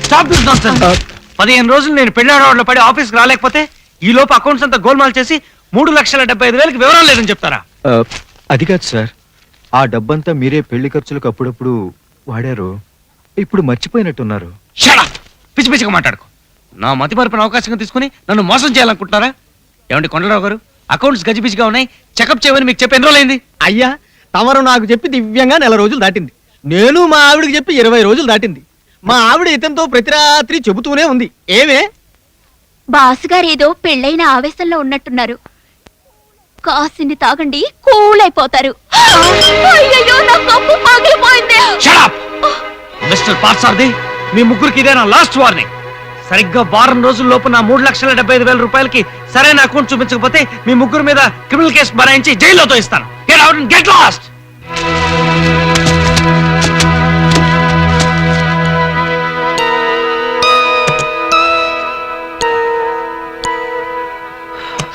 Stop this nonsense. 15 రోజులు నేను పెళ్ళాడవాళ్ళు పడి ఆఫీస్కి రాలేకపోతే ఈ లోపు అకౌంట్స్ అంతా గోల్మాల్ చేసి 3,75,000 వివరాలు లేదని చెప్తారా? అది కాదు సార్, ఆ డబ్బంతా మీరే పెళ్లి ఖర్చులకు అప్పుడప్పుడు వాడారు, ఇప్పుడు మర్చిపోయినట్టున్నారు. Shut up! పిచ్చి పిచ్చిగా మాట్లాడుకో. నా మతి మరపున అవకాశంగా తీసుకుని నన్ను మోసం చేయాలనుకుంటున్నారా? ఏమండి కొండలరావు గారు, అకౌంట్స్ గజిబిజిగా ఉన్నాయి, చెకప్ చేయమని మీకు చెప్పి ఎన్ని రోజులైంది? అయ్యా, తమరు నాకు చెప్పి దివ్యంగా 4 రోజులు దాటింది. నేను మా ఆవిడికి చెప్పి 20 రోజులు దాటింది. మా ఆవిడ ఇతనితో ప్రతి రాత్రి చెబుతూనే ఉంది. ఏమే బాసుగారు ఏదో పెళ్ళైన ఆవేశంలో ఉన్నట్టున్నారు. కాసిని తాగండి, కూల్ అయిపోతారు. అయ్యయ్యో, నా కప్పు పగిలిపోయింది. Shut up! మిస్టర్ పార్సారథి, మీ ముగ్గురికి ఇదే నా లాస్ట్ వార్నింగ్. సరిగ్గా వారం రోజుల లోపు నా 3,75,000 సరైన అకౌంట్ చూపించకపోతే మీ ముగ్గురు మీద క్రిమినల్ కేసు బనాయించి జైల్లో తోయిస్తాను. Get out and get lost.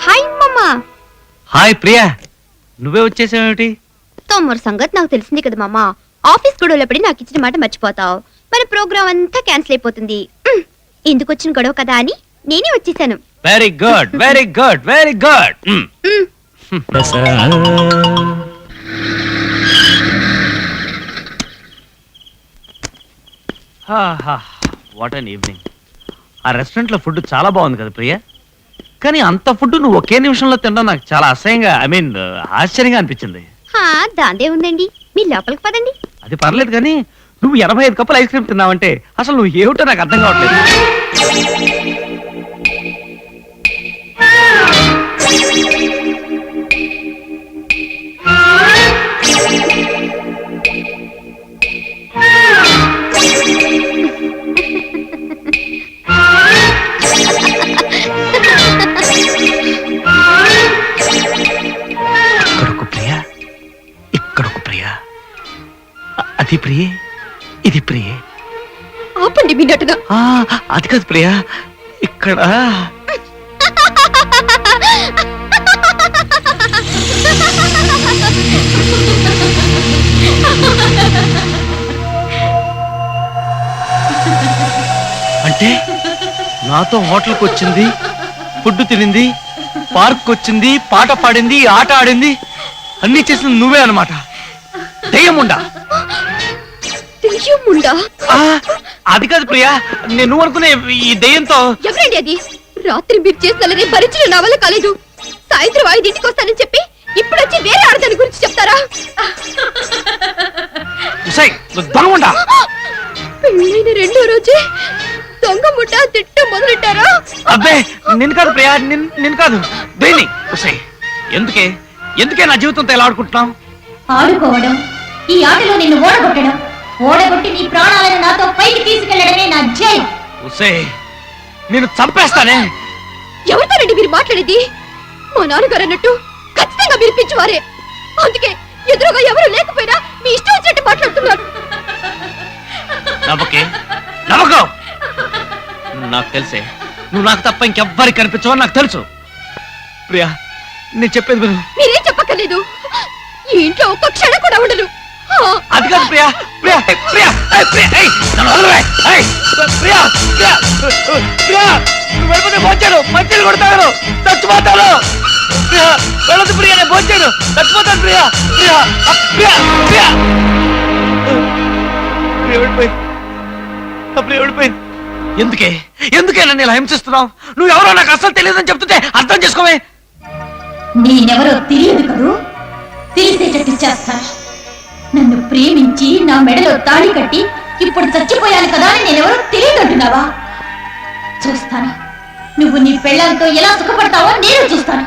Hi mamma. Hi Priya, నువ్వే వచ్చేసావేమిటి? తమ్ముడు సంగతి నాకు తెలిసింది కదా మామ. ఆఫీస్ గొడవలపడి నాకు ఇచ్చిన మాట మర్చిపోతావు, మన ప్రోగ్రామ్ అంతా క్యాన్సిల్ అయిపోతుంది. ఎందుకు వచ్చిన గొడవ కదా అని నేనే వచ్చేసాను. Very good, very good, very good. What an evening. ఆ రెస్టారెంట్ లో ఫుడ్ చాలా బాగుంది కదా ప్రియా, కానీ అంత ఫుడ్ నువ్వు ఒకే నిమిషంలో తినడం నాకు చాలా అసహ్యంగా, ఆశ్చర్యంగా అనిపించింది. దాందే ఉందండి, మీ లోపలికి పదండి. అది పర్లేదు, కానీ నువ్వు 85 కప్పులు ఐస్ క్రీమ్ తిన్నావంటే అసలు నువ్వు ఏమిటో నాకు అర్థం కావట్లేదు. ఇక్కడొక ప్రియా, ఇక్కడొక ప్రియా, అది ప్రియే, ఇది ప్రియే. ఆపండి మీ నటుగా. అది కాదు ప్రియా, ఇక్కడ అంటే నాతో హోటల్కి వచ్చింది, ఫుడ్ తినింది, పార్క్ వచ్చింది, పాట పాడింది, ఆట ఆడింది, అన్ని చేసింది నువ్వే అన్నమాట. దయ్యముండా. అది కాదు ప్రియా, నేను అనుకునే ఈ దయ్యంతో. ఎవరండి అది? రాత్రి మీరు చేసిన భరించిన నా వల్ల కాలేదు. సాయంత్రం 5ంటికి వస్తానని చెప్పి ఇప్పుడు వచ్చి వేరే ఆడదాని గురించి చెప్తారా? దొంగముండా. పెళ్ళైన 2వ రోజే దొంగ ముఠా తిట్టు మొదలెట్టారా? అబ్బే, నిన్ను కాదు ప్రియా, నిన్ను కాదు, దేని. ఎందుకే ఎందుకే నా జీవితంతో ఎలా ఆడుకుంటున్నావు? ఆడుకోవడం, ఈ ఆటలో నిన్ను ఓడగొట్టడం, ఓడగొట్టి నీ ప్రాణాలను నాతో పైకి తీసుకెళ్లడమే నా ధ్యేయం. నేను చంపేస్తానే. ఎవరితోనండి మీరు మాట్లాడేది? మా నాన్నగారు అన్నట్టు ఖచ్చితంగా మీరు పిచ్చివారే. అందుకే ఎదురుగా ఎవరు లేకపోయినా మీ ఇష్టం వచ్చినట్టు మాట్లాడుతున్నారు. నమ్మకం నాకు తెలిసే, నువ్వు నాకు తప్ప ఇంకెవ్వరికి కనిపించవు నాకు తెలుసు. ప్రియా, నేను చెప్పేది విను. మీరేం చెప్పక్కర్లేదు, ఈ ఇంట్లో ఒక్క క్షణం కూడా ఉండను. అది కాదు ప్రియా, ప్రియా, ప్రియా, వెళ్ళిపోతే భోజాను, మంచిలు కొడతాను, చచ్చిపోతాను. ప్రియా వెళ్ళదు ప్రియా, నేను భోజాను, చచ్చిపోతాను ప్రియా. ప్రియా, ప్రియా, ప్రియా, ప్రియ వెళ్ళిపోయింది, ప్రియ వెళ్ళిపోయింది. ఎందుకే నన్ను ఇలా హింసిస్తున్నావు? నువ్వు ఎవరో నాకు అసలు తెలియదని చెప్తుంటే అర్థం చేసుకోవే. నేనెవరో తెలియదు కదూ, తెలిసేటట్టు చేస్తా. నన్ను ప్రేమించి నా మెడలో తాళి కట్టి ఇప్పుడు చచ్చిపోయాను కదా అని నేనెవరో తెలియదంటున్నావా? చూస్తాను, నువ్వు నీ పెళ్ళాంతో ఎలా సుఖపడతావో నేను చూస్తాను.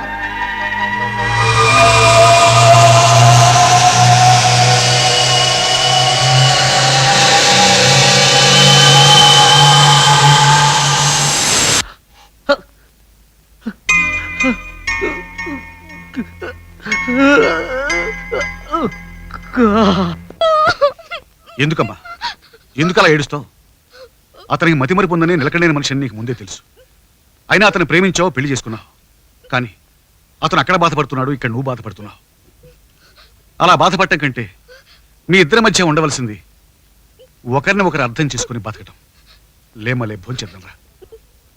ఎందుకమ్మా, ఎందుకలా ఏడుస్తావు? అతనికి మతిమరుపు ఉందని నిలకడైన మనిషిని నీకు ముందే తెలుసు. అయినా అతను ప్రేమించావు, పెళ్లి చేసుకున్నావు. కానీ అతను అక్కడ బాధపడుతున్నాడు, ఇక్కడ నువ్వు బాధపడుతున్నావు. అలా బాధపడటం కంటే మీ ఇద్దరి మధ్య ఉండవలసింది ఒకరిని ఒకరు అర్థం చేసుకుని బతకటం. లేమలే భోంచేద్దాం రా.